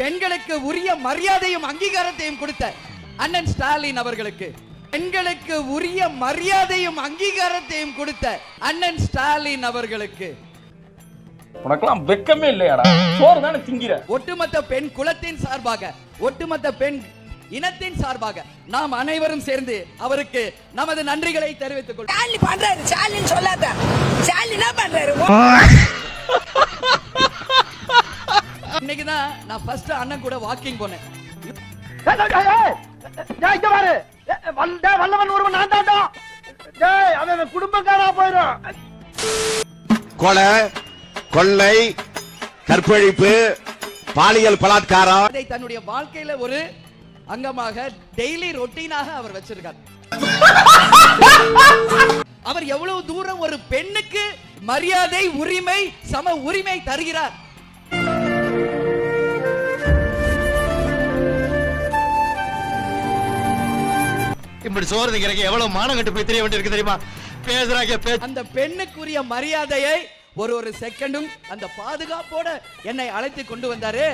பெண்களுக்கு உரிய மரியாதையும் அங்கீகாரத்தையும் கொடுத்த அண்ணன் ஸ்டாலின் அவர்களுக்கு, பெண்களுக்கு உரிய மரியாதையும் அங்கீகாரத்தையும் கொடுத்த அண்ணன் ஸ்டாலின் அவர்களுக்கு உனக்கெல்லாம் வெக்கமே இல்லையாடா? சோறு தானே திங்கிற. ஒட்டுமொத்த பெண் குலத்தின் சார்பாக, ஒட்டுமொத்த பெண் இனத்தின் சார்பாக நாம் அனைவரும் சேர்ந்து அவருக்கு நமது நன்றிகளை தெரிவித்துக் கொள்வோம். ஸ்டாலின் பண்றாரு, ஸ்டாலின் சொல்லாத, ஸ்டாலின் என்ன பண்றாரு? இன்னைக்கு தான் நான் ஃபர்ஸ்ட் அண்ணன் கூட வாக்கிங் போனேன். குடும்பக்காரா போயிடும். கொலை, கொள்ளை, கற்பழிப்பு, பாலியல் பலாத்காரம் இதை தன்னுடைய வாழ்க்கையில ஒரு அங்கமாக டெய்லி ரொட்டீனாக அவர் வச்சிருக்கார். அவர் எவ்வளவு தூரம் ஒரு பெண்ணுக்கு மரியாதை, உரிமை, சம உரிமை தருகிறார். இப்படி சோறு திங்கிறக்கு எவ்வளவு மானம் கட்டு போய் தெரிய வேண்டியிருக்கு தெரியுமா? பேசுறாங்க. அந்த பெண்ணுக்குரிய மரியாதையை ஒரு செகண்டும் அந்த பாதுகாப்போட என்னை அழைத்து கொண்டு வந்தாரு.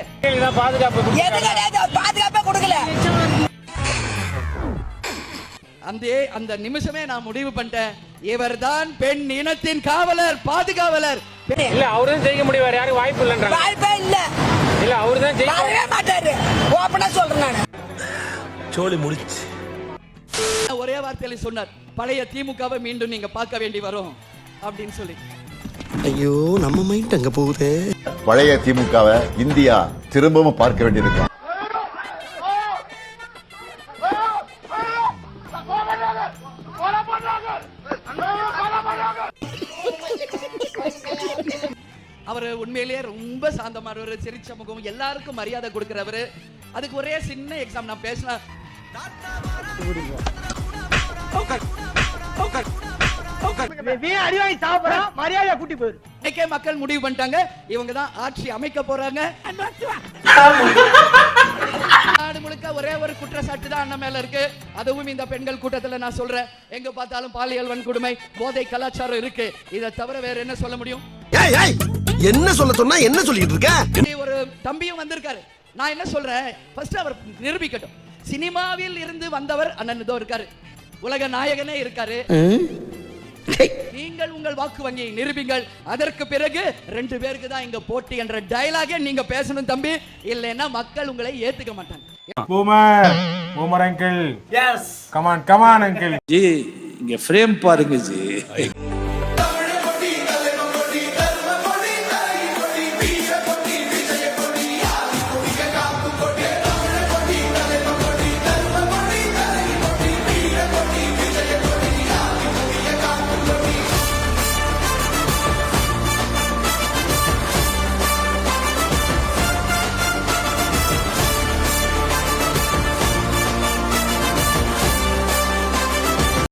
பாதுகாப்பே கொடுக்கல. அந்த நிமிஷமே நான் முடிவு பண்ணிட்டேன், இவர்தான் பெண் இனத்தின் காவலர், பாதுகாவலர். இல்ல அவரும் ஜெயிக்க முடியாது, யாரும் வாய்ப்பு இல்லைன்றாங்க. வாய்ப்பே இல்ல. இல்ல அவர்தான் ஜெயிக்கவே மாட்டாரு. ஓபனா சொல்றேன் நான். சோலி முடிச்சு. ஒரே வார்த்தையில சொன்னார், பழைய திமுகவை மீண்டும் நீங்க பார்க்க வேண்டி வரும் அப்படின்னு சொல்லி. ஐயோ, நம்ம மைண்ட் அங்க போகுது. பழைய திமுகவை இந்தியா திரும்பவும் பார்க்க வேண்டியிருக்கும். அவர் உண்மையிலேயே ரொம்ப சாந்தமானவர், சிரிச்ச முகம், எல்லாருக்கும் மரியாதை கொடுக்கிறவர். அதுக்கு ஒரே சின்ன எக்ஸாம் நான் பேசினேன். மக்கள் முடிவு பண்ணிட்டாங்க, இவங்க தான் ஆட்சி அமைக்க போறாங்க. நாடு முழுக்க ஒரே ஒரு குற்றச்சாட்டு தான் அண்ணன் மேல இருக்கு. அதுவும் இந்த பெண்கள் கூட்டத்துல நான் சொல்றேன், எங்க பார்த்தாலும் பாலியல் வன்கொடுமை, போதை கலாச்சாரம் இருக்கு. இதை தவிர வேற என்ன சொல்ல முடியும்? என்ன சொல்ல சொன்னா என்ன சொல்லிட்டு இருக்க? ஒரு தம்பியும் வந்திருக்காரு. நான் என்ன சொல்றேன், ஃபர்ஸ்ட் அவர் நிரூபிக்கட்டும். சினிமாவில் இருந்து வந்தவர் அண்ணன் இதோ இருக்காரு, உலக நாயகனே இருக்காரு. நீங்கள் உங்கள் வாக்கு வங்கியை நிரூபிங்கள். அதற்கு பிறகு 2 பேருக்கு தான் இங்க போட்டி என்ற டயலாகே நீங்க பேசணும் தம்பி, இல்லைன்னா மக்கள் உங்களை ஏத்துக்க மாட்டாங்க. Boomer uncle, yes, come on uncle. Ji இங்க ஃப்ரேம் பாருங்க ஜி.